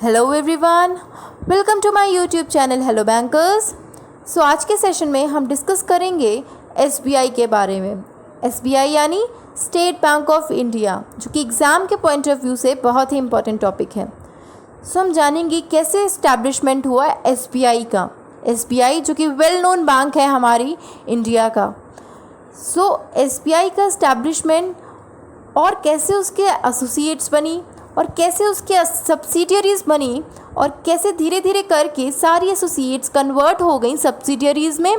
Hello everyone, welcome to my YouTube channel hello bankers. So आज के session में हम डिस्कस करेंगे एसबीआई के बारे में। एसबीआई यानी स्टेट बैंक ऑफ इंडिया, जो कि एग्ज़ाम के पॉइंट ऑफ व्यू से बहुत ही इम्पोर्टेंट टॉपिक है। सो हम जानेंगे कैसे इस्टेब्लिशमेंट हुआ एसबीआई का। एसबीआई जो कि वेल नोन बैंक है हमारी इंडिया का। सो एसबीआई का इस्टेब्लिशमेंट और कैसे उसके एसोसिएट्स बनी और कैसे उसके सब्सिडियरीज़ बनी और कैसे धीरे धीरे करके सारी एसोसिएट्स कन्वर्ट हो गई सब्सिडियरीज़ में,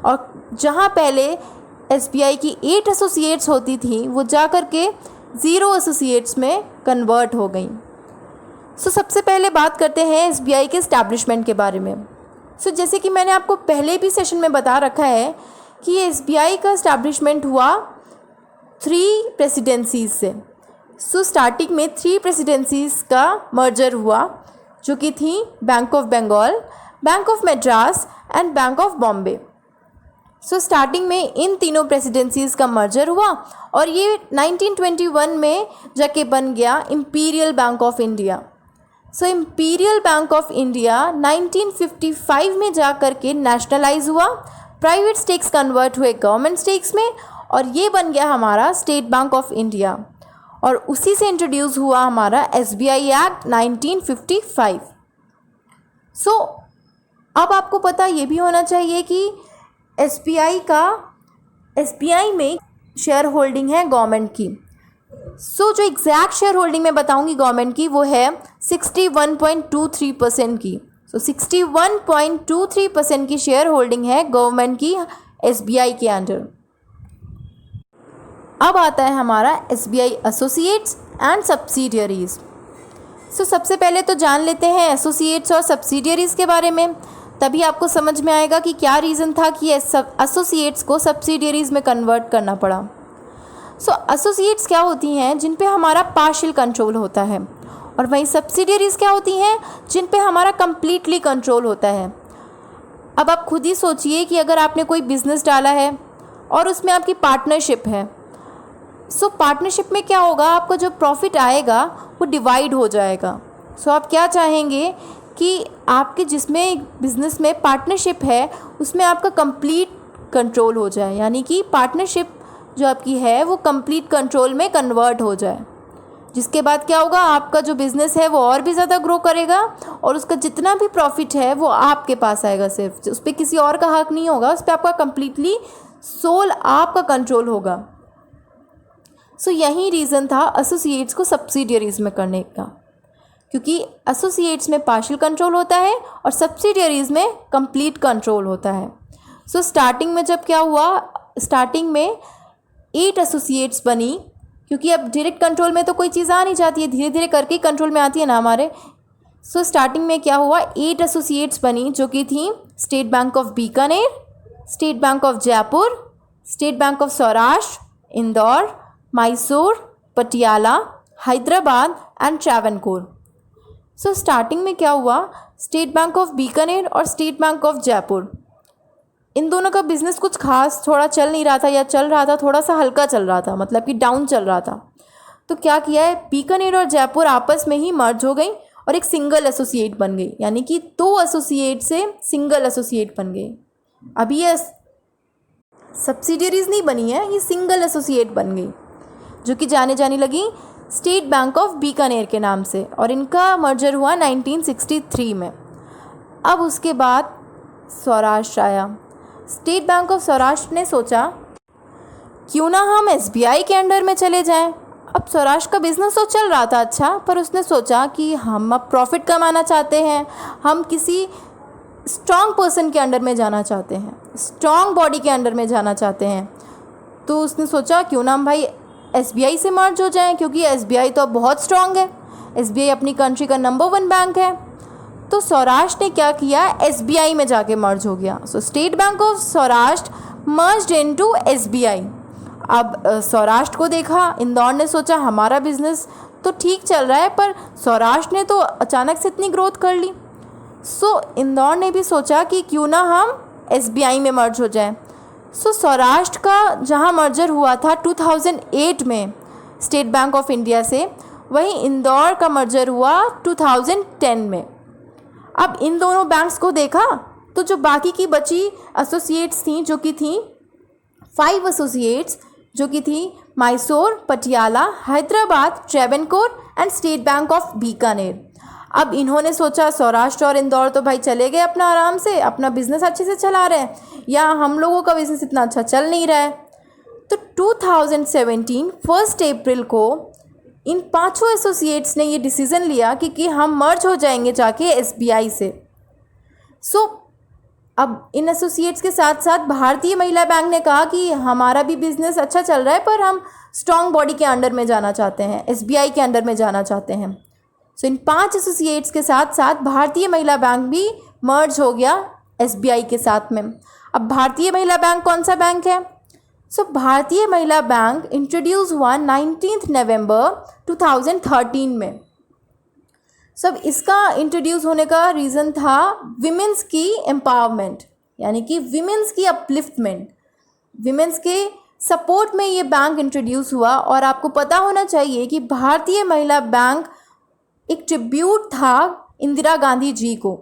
और जहां पहले एसबीआई की 8 एसोसिएट्स होती थी वो जा कर के 0 एसोसिएट्स में कन्वर्ट हो गई। सो सबसे पहले बात करते हैं एसबीआई के इस्टेब्लिशमेंट के बारे में। सो जैसे कि मैंने आपको पहले भी सेशन में बता रखा है कि एसबीआई का इस्टेब्लिशमेंट हुआ 3 प्रेसिडेंसीज से। सो स्टार्टिंग में 3 प्रेसिडेंसीज का मर्जर हुआ, जो कि थी bank of Bengal, bank of Madras and bank of Bombay. So starting में इन तीनों प्रेसिडेंसीज का मर्जर हुआ और ये 1921 में जाके बन गया imperial bank of India. So imperial bank of India 1955 में जा कर के नेशनलाइज हुआ, प्राइवेट स्टेक्स कन्वर्ट हुए गवर्नमेंट स्टेक्स में, और ये बन गया हमारा स्टेट बैंक ऑफ इंडिया। और उसी से इंट्रोड्यूस हुआ हमारा एसबीआई एक्ट 1955। सो अब आपको पता ये भी होना चाहिए कि एसबीआई में शेयर होल्डिंग है गवर्नमेंट की। सो जो एग्जैक्ट शेयर होल्डिंग मैं बताऊंगी गवर्नमेंट की वो है 61.23% की। सो 61.23% की शेयर होल्डिंग है गवर्नमेंट की एसबीआई के अंडर। अब आता है हमारा एसबीआई एसोसिएट्स एंड सब्सिडियरीज़। सो सबसे पहले तो जान लेते हैं एसोसिएट्स और सब्सिडियरीज़ के बारे में, तभी आपको समझ में आएगा कि क्या रीज़न था कि एसोसिएट्स को सब्सिडियरीज़ में कन्वर्ट करना पड़ा। सो एसोसिएट्स क्या होती हैं जिन पे हमारा पार्शियल कंट्रोल होता है, और वहीं सब्सिडियरीज़ क्या होती हैं जिन पे हमारा कंप्लीटली कंट्रोल होता है। अब आप खुद ही सोचिए कि अगर आपने कोई बिज़नेस डाला है और उसमें आपकी पार्टनरशिप है, सो पार्टनरशिप में क्या होगा, आपका जो प्रॉफिट आएगा वो डिवाइड हो जाएगा। सो आप क्या चाहेंगे कि आपके जिसमें बिज़नेस में पार्टनरशिप है उसमें आपका कंप्लीट कंट्रोल हो जाए, यानी कि पार्टनरशिप जो आपकी है वो कंप्लीट कंट्रोल में कन्वर्ट हो जाए। जिसके बाद क्या होगा, आपका जो बिज़नेस है वो और भी ज़्यादा ग्रो करेगा और उसका जितना भी प्रॉफिट है वो आपके पास आएगा, सिर्फ उस पर किसी और का हक नहीं होगा, उस पर आपका कंप्लीटली सोल आपका कंट्रोल होगा। सो यही रीज़न था एसोसिएट्स को सब्सिडियरीज़ में करने का, क्योंकि एसोसिएट्स में पार्शियल कंट्रोल होता है और सब्सिडियरीज़ में कंप्लीट कंट्रोल होता है। सो स्टार्टिंग में जब क्या हुआ, स्टार्टिंग में 8 एसोसिएट्स बनी, क्योंकि अब डायरेक्ट कंट्रोल में तो कोई चीज़ आ नहीं जाती है, धीरे धीरे करके कंट्रोल में आती है ना हमारे। सो स्टार्टिंग में क्या हुआ, 8 एसोसिएट्स बनी, जो कि थी state bank of Bikaner, state bank of Jaipur, state bank of Saurashtra, Indore, Mysore, Patiala, Hyderabad and Travancore. So starting में क्या हुआ, स्टेट बैंक ऑफ बीकानेर और स्टेट बैंक ऑफ जयपुर, इन दोनों का बिज़नेस कुछ खास थोड़ा चल नहीं रहा था, या चल रहा था थोड़ा सा हल्का चल रहा था, मतलब कि डाउन चल रहा था। तो क्या किया है, बीकानेर और जयपुर आपस में ही मर्ज हो गई और एक सिंगल एसोसिएट बन गई, यानी कि 2 एसोसिएट से सिंगल एसोसिएट बन गई। अभी ये सब्सिडियरीज़ नहीं बनी है, ये सिंगल एसोसिएट बन गई, जो कि जाने लगी स्टेट बैंक ऑफ बीकानेर के नाम से, और इनका मर्जर हुआ 1963 में। अब उसके बाद सौराष्ट्र आया। स्टेट बैंक ऑफ सौराष्ट्र ने सोचा क्यों ना हम एसबीआई के अंडर में चले जाएं। अब सौराष्ट्र का बिज़नेस तो चल रहा था अच्छा, पर उसने सोचा कि हम अब प्रॉफिट कमाना चाहते हैं, हम किसी स्ट्रॉन्ग पर्सन के अंडर में जाना चाहते हैं, स्ट्रॉन्ग बॉडी के अंडर में जाना चाहते हैं। तो उसने सोचा क्यों ना हम भाई एसबीआई से मर्ज हो जाएं, क्योंकि एसबीआई तो अब बहुत स्ट्रॉन्ग है, एसबीआई अपनी कंट्री का नंबर 1 बैंक है। तो सौराष्ट्र ने क्या किया, एसबीआई में जाके मर्ज हो गया। So state bank of Saurashtra merged into SBI. अब सौराष्ट्र को देखा, इंदौर ने सोचा हमारा बिजनेस तो ठीक चल रहा है, पर सौराष्ट्र ने तो अचानक से इतनी ग्रोथ कर ली। सो इंदौर ने भी सोचा कि क्यों ना हम एसबीआई में मर्ज हो जाए। सो सौराष्ट्र का जहाँ मर्जर हुआ था 2008 में स्टेट बैंक ऑफ इंडिया से, वहीं इंदौर का मर्जर हुआ 2010 में। अब इन दोनों बैंक्स को देखा तो जो बाकी की बची एसोसिएट्स थी, जो कि थी 5 एसोसिएट्स, जो कि थी Mysore, Patiala, Hyderabad, Travancore and state bank of Bikaner. अब इन्होंने सोचा सौराष्ट्र और इंदौर तो भाई चले गए अपना आराम से, अपना बिजनेस अच्छे से चला रहे हैं, या हम लोगों का बिजनेस इतना अच्छा चल नहीं रहा है। तो 2017 1 अप्रैल को इन 5 एसोसिएट्स ने ये डिसीज़न लिया कि हम मर्ज हो जाएंगे जाके एसबीआई से। अब इन एसोसिएट्स के साथ साथ भारतीय महिला बैंक ने कहा कि हमारा भी बिजनेस अच्छा चल रहा है, पर हम स्ट्रॉन्ग बॉडी के अंडर में जाना चाहते हैं, एसबीआई के अंडर में जाना चाहते हैं। इन 5 एसोसिएट्स के साथ साथ भारतीय महिला बैंक भी मर्ज हो गया एसबीआई के साथ में। अब भारतीय महिला बैंक कौन सा बैंक है? भारतीय महिला बैंक इंट्रोड्यूस हुआ 19 नवंबर 2013 में। इसका इंट्रोड्यूस होने का रीज़न था विमेंस की एम्पावरमेंट, यानी कि विमेंस की अपलिफ्टमेंट, विमेंस के सपोर्ट में ये बैंक इंट्रोड्यूस हुआ। और आपको पता होना चाहिए कि भारतीय महिला बैंक एक ट्रिब्यूट था इंदिरा गांधी जी को,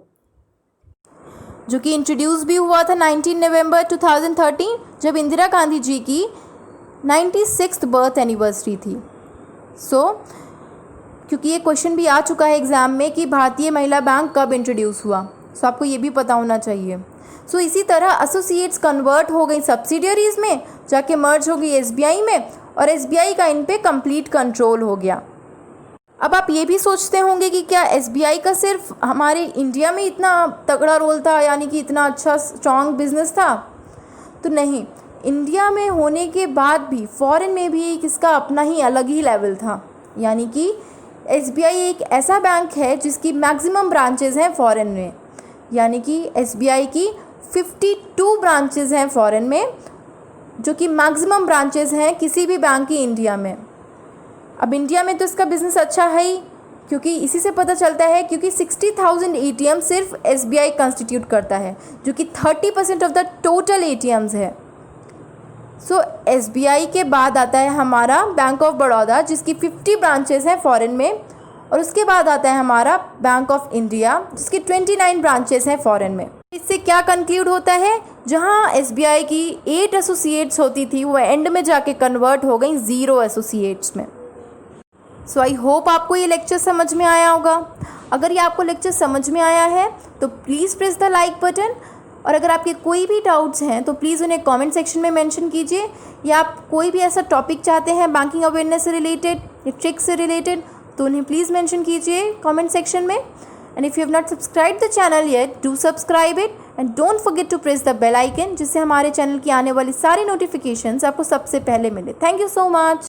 जो कि इंट्रोड्यूस भी हुआ था 19 नवंबर 2013, जब इंदिरा गांधी जी की 96th बर्थ एनिवर्सरी थी। क्योंकि ये क्वेश्चन भी आ चुका है एग्ज़ाम में कि भारतीय महिला बैंक कब इंट्रोड्यूस हुआ, आपको ये भी पता होना चाहिए। इसी तरह एसोसिएट्स कन्वर्ट हो गई सब्सिडियरीज़ में, जाके मर्ज हो गई एसबीआई में, और एसबीआई का इन पे कंप्लीट कंट्रोल हो गया। अब आप ये भी सोचते होंगे कि क्या एसबीआई का सिर्फ हमारे इंडिया में इतना तगड़ा रोल था, यानी कि इतना अच्छा स्ट्रॉन्ग बिजनेस था? तो नहीं, इंडिया में होने के बाद भी फॉरेन में भी इसका अपना ही अलग ही लेवल था। यानी कि एसबीआई एक ऐसा बैंक है जिसकी मैक्सिमम ब्रांचेस हैं फॉरेन में, यानी कि एसबीआई की 52 ब्रांचेस हैं फॉरेन में, जो कि मैक्सिमम ब्रांचेस हैं किसी भी बैंक की इंडिया में। अब इंडिया में तो इसका बिज़नेस अच्छा है ही, क्योंकि इसी से पता चलता है, क्योंकि 60,000 ATM सिर्फ एसबीआई कंस्टिट्यूट करता है, जो कि 30% ऑफ द टोटल ATMs है। एसबीआई के बाद आता है हमारा बैंक ऑफ बड़ौदा, जिसकी 50 ब्रांचेस हैं फॉरेन में, और उसके बाद आता है हमारा बैंक ऑफ इंडिया, जिसकी 29 ब्रांचेस हैं फॉरेन में। इससे क्या कंक्लूड होता है, जहां एसबीआई की 8 एसोसिएट्स होती थी, वो एंड में जाके कन्वर्ट हो गई 0 एसोसिएट्स में। आई होप आपको ये लेक्चर समझ में आया होगा। अगर ये आपको लेक्चर समझ में आया है तो please press the like button, और अगर आपके कोई भी डाउट्स हैं तो प्लीज़ उन्हें कमेंट सेक्शन में मेंशन कीजिए, या आप कोई भी ऐसा टॉपिक चाहते हैं बैंकिंग अवेयरनेस से रिलेटेड या ट्रिक्स से रिलेटेड, तो उन्हें प्लीज़ मेंशन कीजिए कमेंट सेक्शन में। And if you have not subscribe the channel yet, do subscribe it and don't forget to press the bell icon, जिससे हमारे चैनल की आने वाली सारी नोटिफिकेशंस आपको सबसे पहले मिले। Thank you so much.